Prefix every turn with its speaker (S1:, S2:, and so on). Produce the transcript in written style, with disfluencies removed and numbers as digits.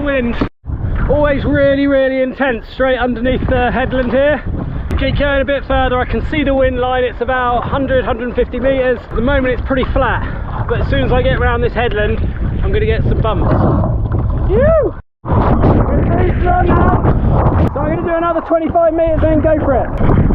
S1: wind. Always really intense straight underneath the headland here. Keep going a bit further, I can see the wind line. It's about 150 metres. At the moment it's pretty flat, but as soon as I get around this headland, I'm going to get some bumps. Woo! I'm going to be slow now. So I'm going to do another 25 metres, then go for it.